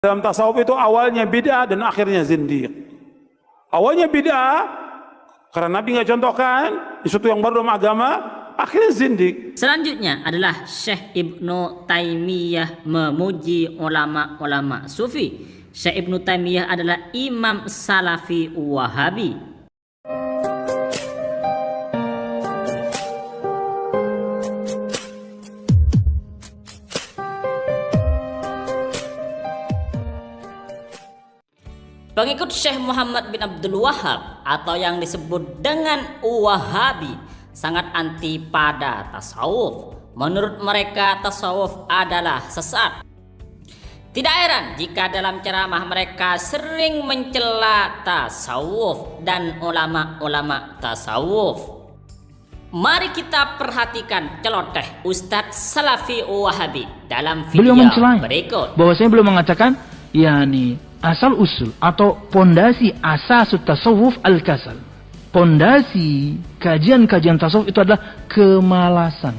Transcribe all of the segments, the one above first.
Dalam tasawuf itu awalnya bid'ah dan akhirnya zindiq. Awalnya bid'ah karena Nabi nggak contohkan sesuatu yang baru dalam agama, akhirnya zindiq. Selanjutnya adalah Syekh Ibnu Taimiyah memuji ulama-ulama sufi. Syekh Ibnu Taimiyah adalah imam salafi Wahabi. Pengikut Syekh Muhammad bin Abdul Wahhab atau yang disebut dengan Wahabi sangat anti pada tasawuf. Menurut mereka tasawuf adalah sesat. Tidak heran jika dalam ceramah mereka sering mencela tasawuf dan ulama-ulama tasawuf. Mari kita perhatikan celoteh Ustadz Salafi Wahabi dalam video berikut. Bahwasanya beliau mengatakan, yakni asal usul atau pondasi asasut tasawuf al-kasal. Pondasi kajian-kajian tasawuf itu adalah kemalasan.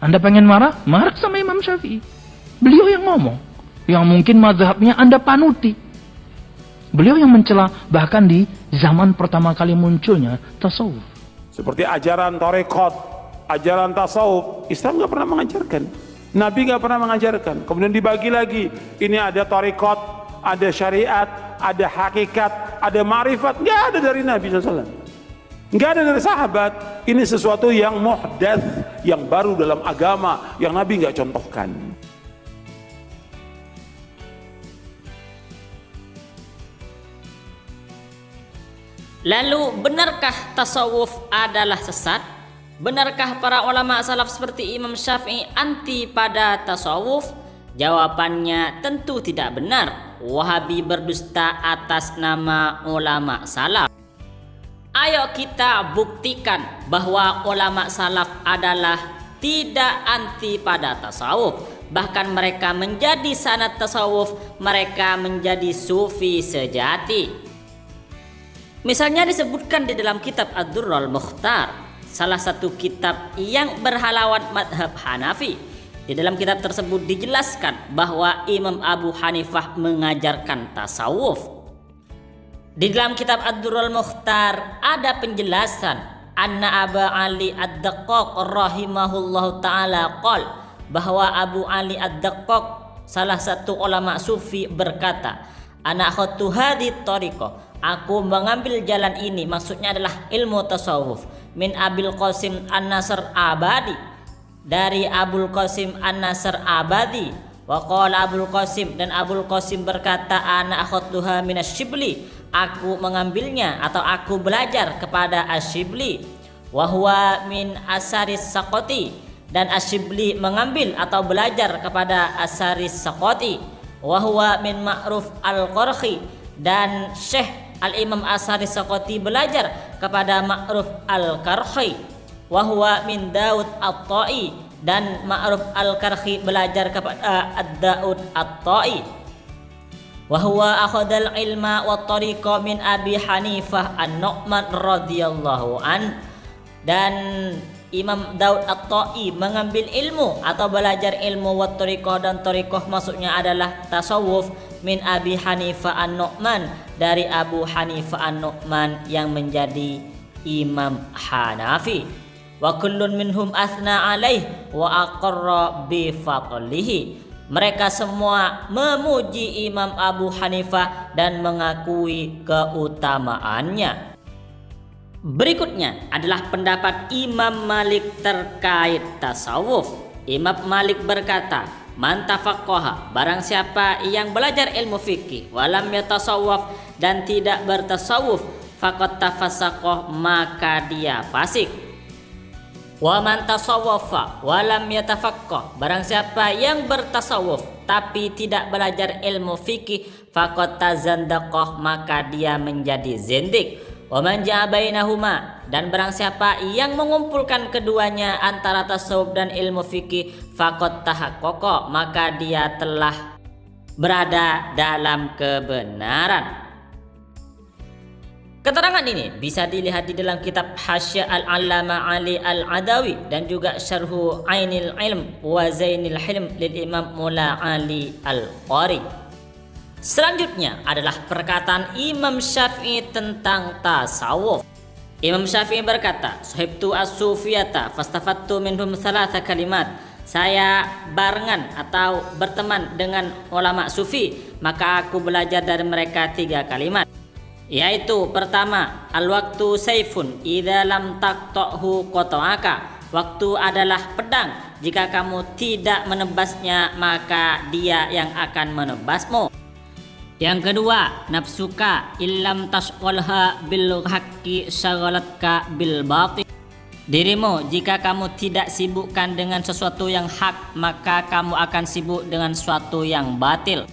Anda pengen marah? Marah sama Imam Syafi'i. Beliau yang ngomong, yang mungkin mazhabnya Anda panuti. Beliau yang mencela bahkan di zaman pertama kali munculnya tasawuf. Seperti ajaran tarekat, ajaran tasawuf, Islam nggak pernah mengajarkan. Nabi nggak pernah mengajarkan. Kemudian dibagi lagi. Ini ada tarekat, ada syariat, ada hakikat, ada ma'rifat. Nggak ada dari Nabi SAW. Nggak ada dari sahabat. Ini sesuatu yang muhdats, yang baru dalam agama, yang Nabi nggak contohkan. Lalu benarkah tasawuf adalah sesat? Benarkah para ulama salaf seperti Imam Syafi'i anti pada tasawuf? Jawabannya tentu tidak benar. Wahabi berdusta atas nama ulama salaf. Ayo kita buktikan bahwa ulama salaf adalah tidak anti pada tasawuf. Bahkan mereka menjadi sanad tasawuf, mereka menjadi sufi sejati. Misalnya disebutkan di dalam kitab Ad-Durrul Mukhtar, salah satu kitab yang berhalawan madhab Hanafi. Di dalam kitab tersebut dijelaskan bahwa Imam Abu Hanifah mengajarkan tasawuf. Di dalam kitab Ad-Durrul Mukhtar ada penjelasan anna Aba Ali Ad-Daqqaq rahimahullahu ta'ala qol, bahwa Abu Ali Ad-Daqqaq salah satu ulama sufi berkata, ana akhadtu hadhihi thariqah, aku mengambil jalan ini, maksudnya adalah ilmu tasawuf, min Abil Qasim An-Nasr Abadi, dari Abul Qasim An-Nasr Abadi. Wa qala Abul Qasim, dan Abul Qasim berkata, ana akhadtuha min Asy-Syibli, aku mengambilnya atau aku belajar kepada Asy-Syibli. Wa huwa min Asaris Saqati, dan Asy-Syibli mengambil atau belajar kepada Asaris Saqati. Wa huwa min Ma'ruf Al-Qarhi, dan Syekh Al-Imam Asaris Saqati belajar kepada Ma'ruf Al-Qarhi. Wa huwa min Daud At-Ta'i, dan Ma'ruf Al-Qarhi belajar kepada Ad-Daud At-Ta'i. Wa huwa akhadal ilma wa tariqa min Abi Hanifah An-Nu'man radhiyallahu an, dan Imam Daud At-Ta'i mengambil ilmu atau belajar ilmu wa tariqah, dan tariqah maksudnya adalah tasawuf, min Abi Hanifah An-Nu'man, dari Abu Hanifah An-Nu'man yang menjadi Imam Hanafi. Wa kullun minhum athna alaih wa aqarra bi fadlihi. Mereka semua memuji Imam Abu Hanifah dan mengakui keutamaannya. Berikutnya adalah pendapat Imam Malik terkait tasawuf. Imam Malik berkata, man tafaqqaha, barang siapa yang belajar ilmu fikih, walam yatasawwaf, dan tidak bertasawuf, faqad tafassaqah, maka dia fasik. Wa man tasawwafa walam yatafaqqah, barang siapa yang bertasawuf tapi tidak belajar ilmu fikih, faqad tazandaqah, maka dia menjadi zindik. Wa man ja'a bainahuma, dan barang siapa yang mengumpulkan keduanya antara tasawuf dan ilmu fikih, faqad tahaqqaqa, maka dia telah berada dalam kebenaran. Keterangan ini bisa dilihat di dalam kitab Hasya Al-Allama Ali Al-Adawi dan juga Syarhu Ainil Ilm wa Zainil Hilm lil Imam Mula Ali Al-Qari. Selanjutnya adalah perkataan Imam Syafi'i tentang tasawuf. Imam Syafi'i berkata, "Sahibtu as-sufiyata fastafattu minhum thalatha kalimat." Saya barengan atau berteman dengan ulama sufi, maka aku belajar dari mereka 3 kalimat. Yaitu pertama, al-waktu saifun idza lam taqta'hu qata'aka. Waktu adalah pedang, jika kamu tidak menebasnya maka dia yang akan menebasmu. Yang kedua, nafsuka illam tashqalha bil haqqi syagalatka bil batil. Dirimu jika kamu tidak sibukkan dengan sesuatu yang hak, maka kamu akan sibuk dengan sesuatu yang batil.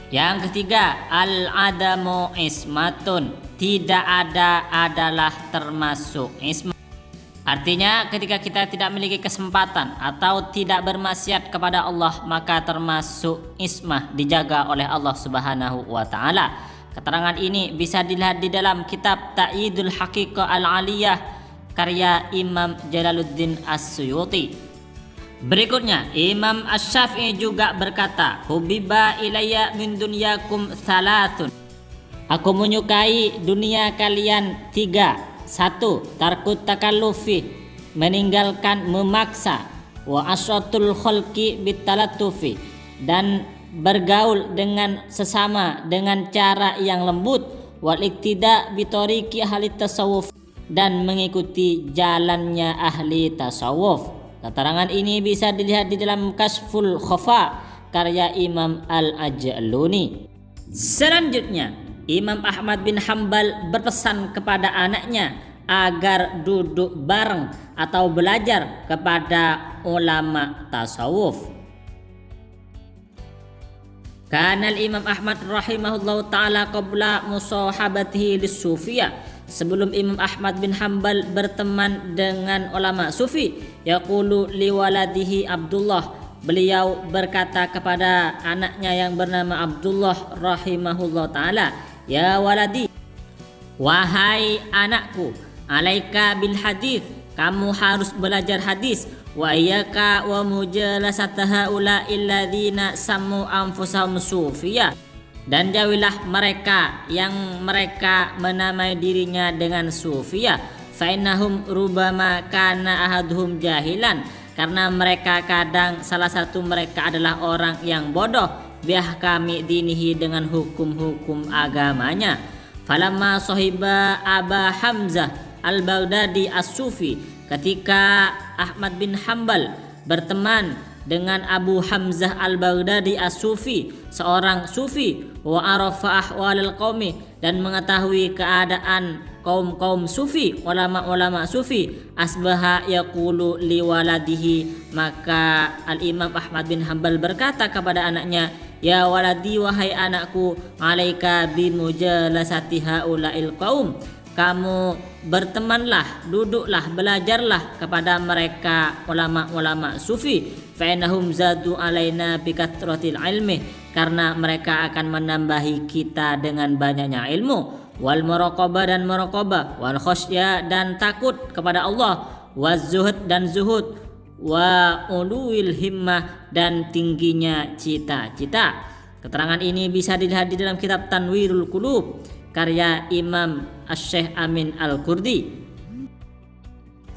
Yang ketiga, al-adamu ismatun. Tidak ada adalah termasuk ismat. Artinya ketika kita tidak memiliki kesempatan atau tidak bermaksiat kepada Allah, maka termasuk ismah, dijaga oleh Allah Subhanahu wa taala. Keterangan ini bisa dilihat di dalam kitab Ta'idul Haqiqah Al-Aliyah karya Imam Jalaluddin As-Suyuti. Berikutnya, Imam Asy-Syafi'i juga berkata, "Hubiba ilayya min dunyakum thalathun." Aku menyukai dunia kalian 3. 1. Tarkut takallufi, meninggalkan memaksa. Wa asratul khalqi bitalatufi, dan bergaul dengan sesama dengan cara yang lembut. Wal iktida bitoriki ahli tasawuf, dan mengikuti jalannya ahli tasawuf. Keterangan ini bisa dilihat di dalam Kashful Khafa karya Imam Al-Ajluni. Selanjutnya, Imam Ahmad bin Hanbal berpesan kepada anaknya agar duduk bareng atau belajar kepada ulama tasawuf. Kanal Imam Ahmad rahimahullahu ta'ala qabla musahabatihi lis-sufiyah. Sebelum Imam Ahmad bin Hanbal berteman dengan ulama sufi, yaqulu liwaladihi Abdullah, beliau berkata kepada anaknya yang bernama Abdullah rahimahullah ta'ala, "Ya waladi, wahai anakku, alaika bil hadis, kamu harus belajar hadis, wa iyyaka wa mujalasata haula illadzina sammu anfusahum sufiyah, dan jauhilah mereka yang mereka menamai dirinya dengan sufiyah. Fa innahum rubama kana ahaduhum jahilan, karena mereka kadang salah satu mereka adalah orang yang bodoh, bihkami dinihi, dengan hukum-hukum agamanya. Falamma sahiba Aba Hamzah Al-Baghdadi As-Sufi, ketika Ahmad bin Hanbal berteman dengan Abu Hamzah Al-Baghdadi As-Sufi, seorang sufi, wa arafa ahwalal qaumi, dan mengetahui keadaan kaum-kaum sufi, ulama-ulama sufi, asbaha yaqulu liwaladihi, maka Al-Imam Ahmad bin Hanbal berkata kepada anaknya, "Ya waladi, wahai anakku, alaika bimujalasati haula'il qaum, kamu bertemanlah, duduklah, belajarlah kepada mereka ulama-ulama sufi. Fa'inahum zadu alaina bikathratil ilmi, karena mereka akan menambahi kita dengan banyaknya ilmu. Wal muraqabah, dan muraqabah. Wal khasyah, dan takut kepada Allah. Waz zuhud, dan zuhud. Wa uluwil himmah, dan tingginya cita-cita." Keterangan ini bisa dilihat di dalam kitab Tanwirul Qulub karya Imam Asy-Syaikh Amin Al-Qurdi.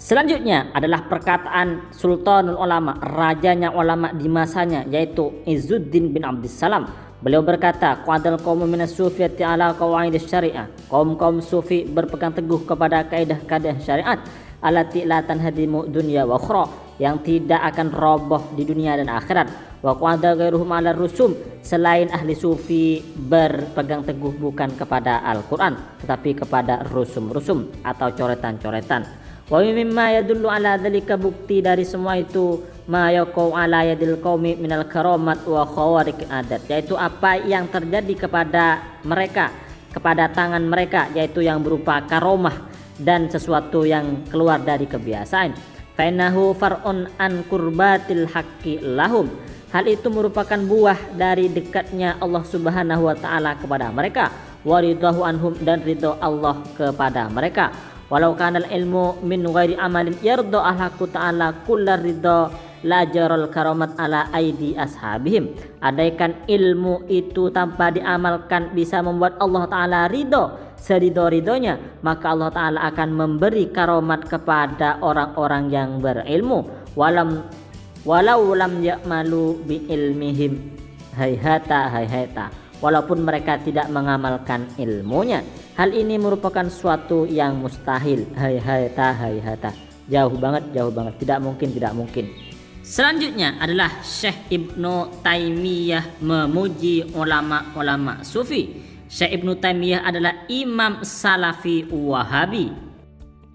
Selanjutnya adalah perkataan Sultanul Ulama, rajanya ulama di masanya, yaitu Izzuddin bin Abdissalam. Beliau berkata, "Qadal qaumu minas sufiyati ala qawaidis syariah." Kaum-kaum sufi berpegang teguh kepada kaidah-kaidah syariat, allati la tanhadimu dunya wa ukhra, yang tidak akan roboh di dunia dan akhirat. Wa qada ghairuhum ala rusum, selain ahli sufi berpegang teguh bukan kepada Al-Qur'an tetapi kepada rusum-rusum atau coretan-coretan. Wa mimma yadullu ala dzalika, bukti dari semua itu, ma yaqau ala yadil qaumi minal karamat wa khawariq adat, yaitu apa yang terjadi kepada mereka, kepada tangan mereka, yaitu yang berupa karomah dan sesuatu yang keluar dari kebiasaan. Fa innahu far'un an qurbatil haqqi lahum, hal itu merupakan buah dari dekatnya Allah Subhanahu wa taala kepada mereka. waridahu anhum, dan ridho Allah kepada mereka. Walau kanal ilmu min ghairi amalin yardo ahlaku ta'ala kullar ridho lajarul karamat ala aidi ashabihim. Andaikan ilmu itu tanpa diamalkan bisa membuat Allah Ta'ala ridho seridho-ridhonya, maka Allah Ta'ala akan memberi karomat kepada orang-orang yang berilmu. Walau lam ya'malu bi ilmihim hayhata, walaupun mereka tidak mengamalkan ilmunya. Hal ini merupakan suatu yang mustahil. Hayhata, jauh banget, tidak mungkin. Selanjutnya adalah Syekh Ibnu Taimiyah memuji ulama-ulama sufi. Syekh Ibnu Taimiyah adalah imam salafi Wahabi.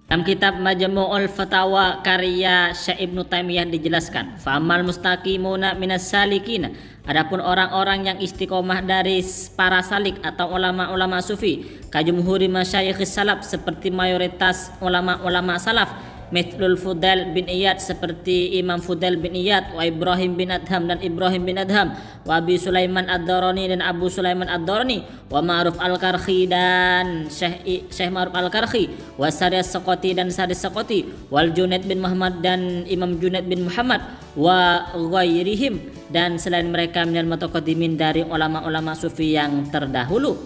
Dalam kitab Majmu'ul Fatawa karya Syekh Ibnu Taimiyah dijelaskan, fa'amal mustaqimuna minas salikina, adapun orang-orang yang istiqomah dari para salik atau ulama-ulama sufi, kajumhuri masyayikhis salaf, seperti mayoritas ulama-ulama salaf, mithlul Fudail bin Iyad, seperti Imam Fudail bin Iyad, wa Ibrahim bin Adham dan Ibrahim bin Adham, wa Abi Sulaiman ad-Darani dan Abu Sulaiman ad-Darani, wa Ma'ruf al-Karhi dan Syekh Ma'ruf al-Karhi, wa Saris Saqati dan Saris Saqati, wal Junaid bin Muhammad dan Imam Junaid bin Muhammad, wa ghairihim dan selain mereka minal mutaqaddimin dari ulama-ulama sufi yang terdahulu,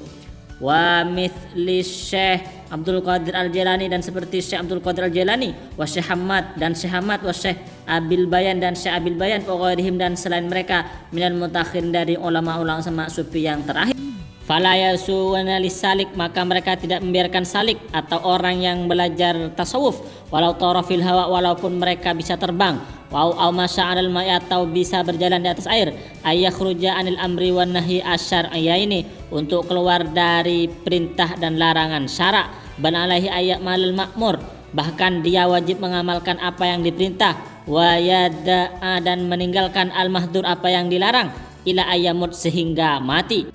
wa mithli Syekh Abdul Qadir Al-Jailani dan seperti Syekh Abdul Qadir Al-Jailani, wa Syekh Hamad dan Syekh Hamad, wa Syekh Abil Bayan dan Syekh Abil Bayan, wa ghairihim dan selain mereka minal mutakhirin dari ulama-ulama sufi yang terakhir. Fala yasuwana lisalik, maka mereka tidak membiarkan salik atau orang yang belajar tasawuf, walau tarafil hawa, walaupun mereka bisa terbang, au masya'al ma'i, atau bisa berjalan di atas air, ayakhruja anil amri wan nahyi asyar'iyyaini, untuk keluar dari perintah dan larangan syara', ban alaihi ayyamalul ma'mur, bahkan dia wajib mengamalkan apa yang diperintah, wa yada'a dan meninggalkan al mahdur apa yang dilarang, ila ayyamut sehingga mati.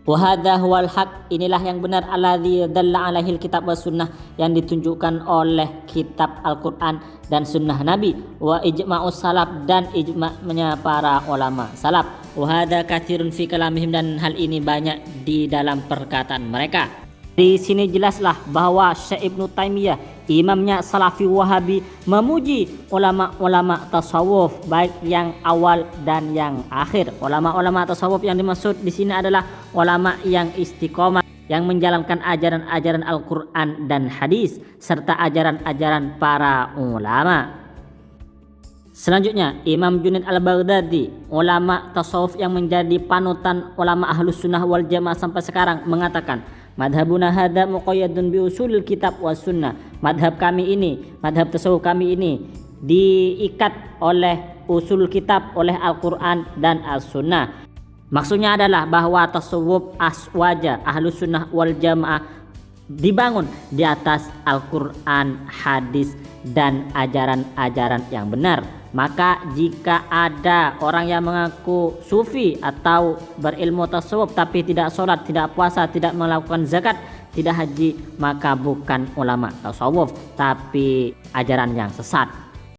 Wa hadha huwal haq, inilah yang benar, alladzi dalla alaihil kitab was sunnah, yang ditunjukkan oleh kitab Al-Qur'an dan sunnah Nabi, wa ijma'us salaf dan ijma'nya para ulama salaf, wa hadha katsirun fi kalamihim, dan hal ini banyak di dalam perkataan mereka. Di sini jelaslah bahwa Syekh Ibnu Taimiyah, imamnya Salafi Wahabi, memuji ulama-ulama tasawuf baik yang awal dan yang akhir. Ulama-ulama tasawuf yang dimaksud di sini adalah ulama yang istiqomah, yang menjalankan ajaran-ajaran Al-Qur'an dan hadis serta ajaran-ajaran para ulama. Selanjutnya Imam Junaid Al-Baghdadi, ulama tasawuf yang menjadi panutan ulama Ahlus Sunnah wal Jamaah sampai sekarang, mengatakan, madhabuna hadza muqayyadun bi usulil kitab was sunnah. Madhab kami ini, madhab tasawuf kami ini diikat oleh usul kitab, oleh Al-Quran dan As-Sunnah. Maksudnya adalah bahwa tasawuf aswaja Ahlus Sunnah wal Jamaah dibangun di atas Al-Quran, hadis dan ajaran-ajaran yang benar. Maka jika ada orang yang mengaku sufi atau berilmu tasawuf tapi tidak sholat, tidak puasa, tidak melakukan zakat, tidak haji, maka bukan ulama tasawuf tapi ajaran yang sesat.